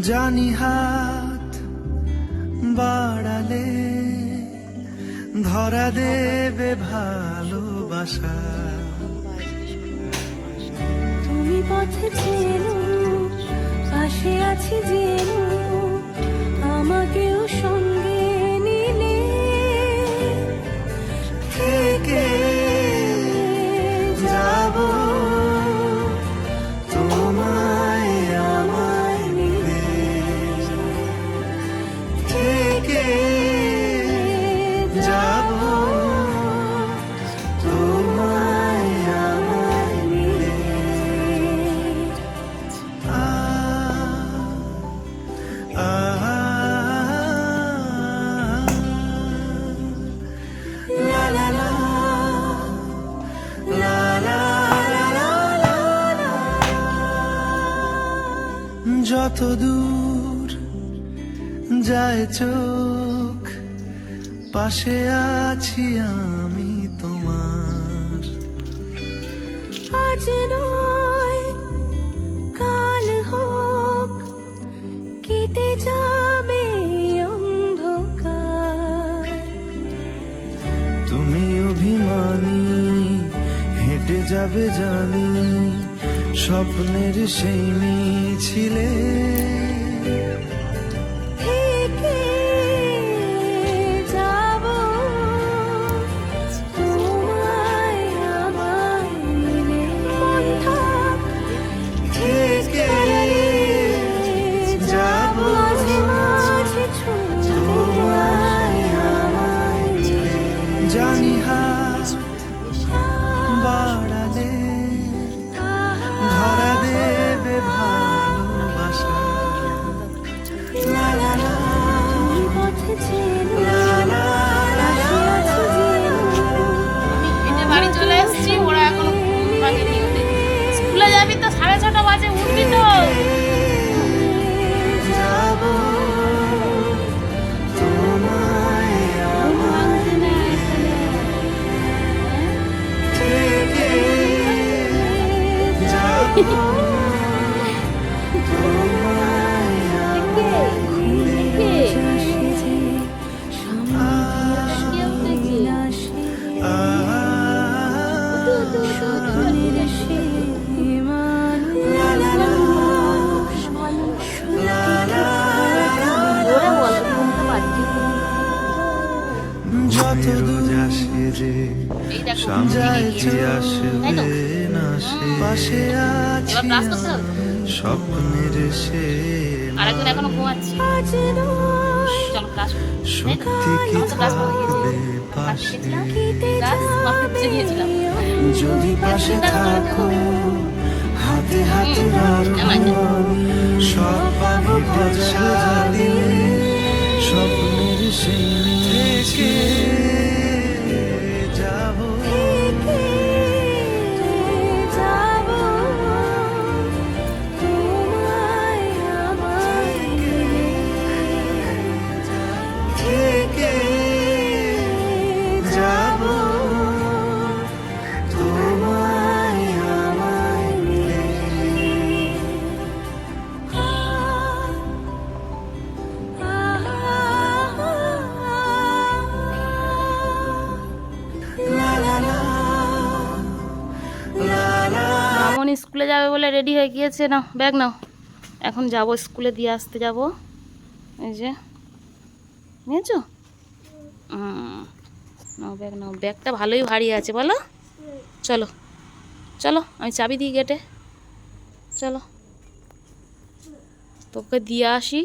জানি হাত বাড়ালে ধরা দেবে ভালোবাসা। তুমি পথে চেনো, পাশে আছি জেনো, আমাকেও সঙ্গে নিলে থেকে যাব তোমায় আমায় মিলে, থেকে যাব তোমায় আমায় মিলে। La la la, la la la la la। যত দূর যায় চোখ, পাশে আছি আমি তোমার। আজ নয় কাল হোক, কেটে যাবে অন্ধকার। তুমি অভিমানী হেঁটে যাবে জানি, স্বপ্নের সেই মিছিলে থেকে যাব তোমায় আমায় মিলে। মন থাক থেকে যাব মাঝে মাঝে তোমায় আমায় মিলে। জানি হাত বাড়ালে ধরা দেবে ভালোবাসা। লা লা লা, তুমি পথে চেনো, লা লা লা পাশে আছি জেনো, হেঁটে বাড়ি চলে এসেছি, ওরা এখনো ঘুম ভাঙেনি ওদের। স্কুলে যাবি তো 6:30 বাজে, উঠবি তো। যাব তোমায় আমায় থেকে যাব তোমায় আমায় মিলে। লা লা লা, লা লা লা লা। যত দূর আসে যে এই দেখো, যায় তাই তো? আসবে না সে, পাশে আছি এবার ব্রাশ করতে হবে। স্বপ্নের সে আরেকজন এখনো ঘুমাচ্ছে। আজ নয় চলো ক্লাস করি। সত্যি কি আমার তো ব্রাশ করে থাকবে গিয়েছি। পাশে, ব্রাশ করতে গিয়েছিলাম। যদি পাশে থাকো হাতে হাতে রাখো, সব পাবো ভরসা দিলে, স্বপ্নের সেই থেকে যাব যাব তোমায় আমায় মিলে। থেকে যাব তোমায় আমায় মিলে। লা লা লা, লা লা। মামনি স্কুলে যাবে বলে রেডি হয়ে গিয়েছে। নাও ব্যাগ নাও, এখন যাব স্কুলে দিয়ে আসতে যাব। এই যে নিয়েছো? নাও ব্যাগ নাও, ব্যাগটা ভালোই ভারী আছে বলো। চলো চলো, আমি চাবি দিই গেটে। চলো তোকে দিয়ে আসি।